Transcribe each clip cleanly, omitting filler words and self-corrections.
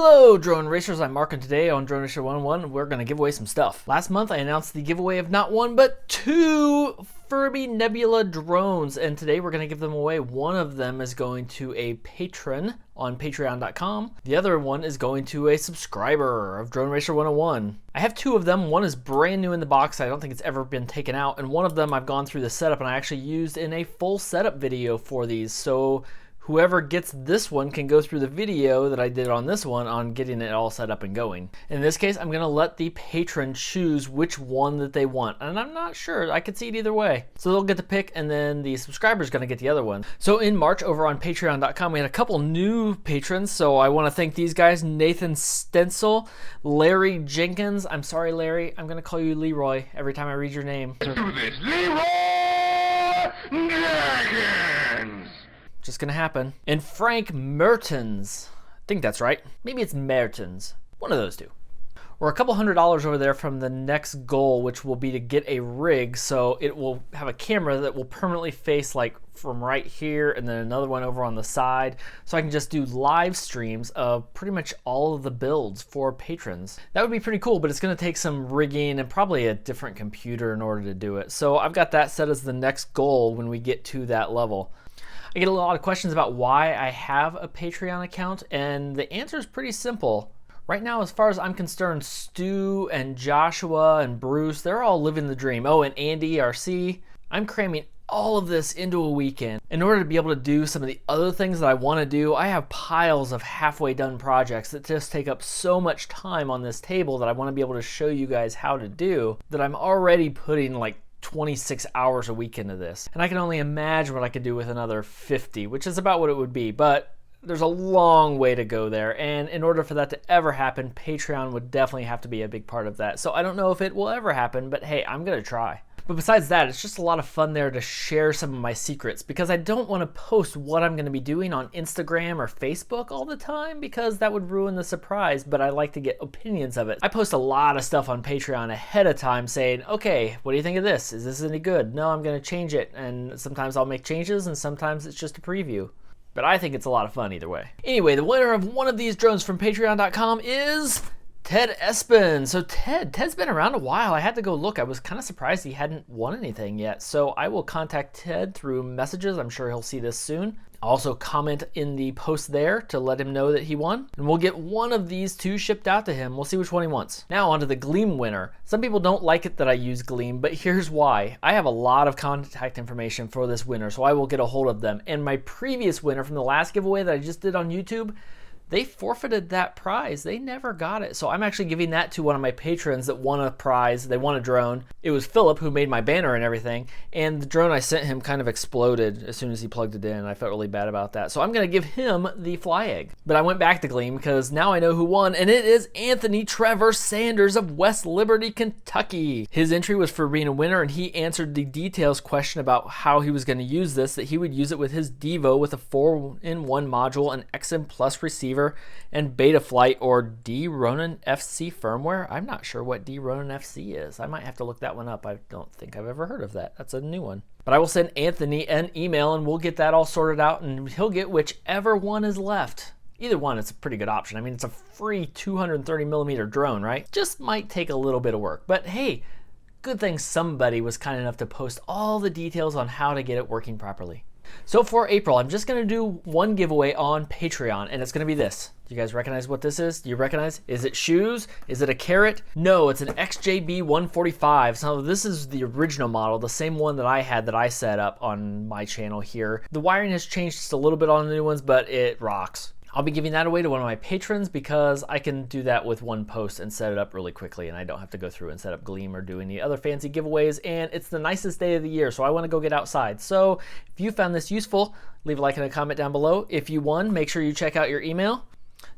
Hello Drone Racers, I'm Mark, and today on Drone Racer 101 we're going to give away some stuff. Last month I announced the giveaway of not one but two Furby Nebula drones, and today we're going to give them away. One of them is going to a patron on patreon.com. The other one is going to a subscriber of Drone Racer 101. I have two of them. One is brand new in the box. I don't think it's ever been taken out, and one of them I've gone through the setup and I actually used in a full setup video for these. So whoever gets this one can go through the video that I did on this one on getting it all set up and going. In this case, I'm gonna let the patron choose which one that they want. And I'm not sure, I could see it either way. So they'll get to pick, and then the subscriber's gonna get the other one. So in March over on patreon.com, we had a couple new patrons. So I wanna thank these guys: Nathan Stencil, Larry Jenkins. I'm sorry, Larry, I'm gonna call you Leroy every time I read your name. Let's do this, Leroy Jenkins! Just gonna happen. And Frank Mertens. I think that's right. Maybe it's Mertens. One of those two. We're a couple $100 over there from the next goal, which will be to get a rig. So it will have a camera that will permanently face like from right here, and then another one over on the side. So I can just do live streams of pretty much all of the builds for patrons. That would be pretty cool, but it's gonna take some rigging and probably a different computer in order to do it. So I've got that set as the next goal when we get to that level. I get a lot of questions about why I have a Patreon account, and the answer is pretty simple. Right now, as far as I'm concerned, Stu and Joshua and Bruce, they're all living the dream. Oh, and Andy, RC. I'm cramming all of this into a weekend. In order to be able to do some of the other things that I want to do, I have piles of halfway done projects that just take up so much time on this table that I want to be able to show you guys how to do, that I'm already putting like 26 hours a week into this. And I can only imagine what I could do with another 50, which is about what it would be. But there's a long way to go there. And in order for that to ever happen, Patreon would definitely have to be a big part of that. So I don't know if it will ever happen, but hey, I'm gonna try. But besides that, it's just a lot of fun there to share some of my secrets, because I don't want to post what I'm going to be doing on Instagram or Facebook all the time, because that would ruin the surprise, but I like to get opinions of it. I post a lot of stuff on Patreon ahead of time saying, okay, what do you think of this? Is this any good? No, I'm going to change it. And sometimes I'll make changes, and sometimes it's just a preview. But I think it's a lot of fun either way. Anyway, the winner of one of these drones from patreon.com is Ted Espen. So Ted's been around a while. I had to go look. I was kind of surprised he hadn't won anything yet. So I will contact Ted through messages. I'm sure he'll see this soon. Also comment in the post there to let him know that he won. And we'll get one of these two shipped out to him. We'll see which one he wants. Now on to the Gleam winner. Some people don't like it that I use Gleam, but here's why. I have a lot of contact information for this winner, so I will get a hold of them. And my previous winner from the last giveaway that I just did on YouTube, they forfeited that prize. They never got it. So I'm actually giving that to one of my patrons that won a prize. They won a drone. It was Philip, who made my banner and everything. And the drone I sent him kind of exploded as soon as he plugged it in. I felt really bad about that. So I'm going to give him the fly egg. But I went back to Gleam because now I know who won. And it is Anthony Trevor Sanders of West Liberty, Kentucky. His entry was for being a winner, and he answered the details question about how he was going to use this, that he would use it with his Devo with a 4-in-1 module, an XM Plus receiver, and Betaflight or D-Ronin FC firmware. I'm not sure what D-Ronin FC is. I might have to look that one up. I don't think I've ever heard of that. That's a new one. But I will send Anthony an email and we'll get that all sorted out, and he'll get whichever one is left. Either one, it's a pretty good option. I mean, it's a free 230mm drone, right? Just might take a little bit of work. But hey, good thing somebody was kind enough to post all the details on how to get it working properly. So for April, I'm just gonna do one giveaway on Patreon, and it's gonna be this. Do you guys recognize what this is? Do you recognize? Is it shoes? Is it a carrot? No, it's an XJB-145. So this is the original model, the same one that I had that I set up on my channel here. The wiring has changed just a little bit on the new ones, but it rocks. I'll be giving that away to one of my patrons because I can do that with one post and set it up really quickly, and I don't have to go through and set up Gleam or do any other fancy giveaways, and it's the nicest day of the year, so I want to go get outside. So if you found this useful, leave a like and a comment down below. If you won, make sure you check out your email.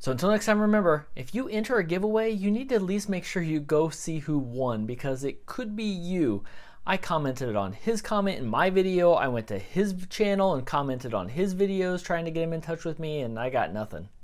So until next time, remember, if you enter a giveaway, you need to at least make sure you go see who won, because it could be you. I commented on his comment in my video. I went to his channel and commented on his videos trying to get him in touch with me, and I got nothing.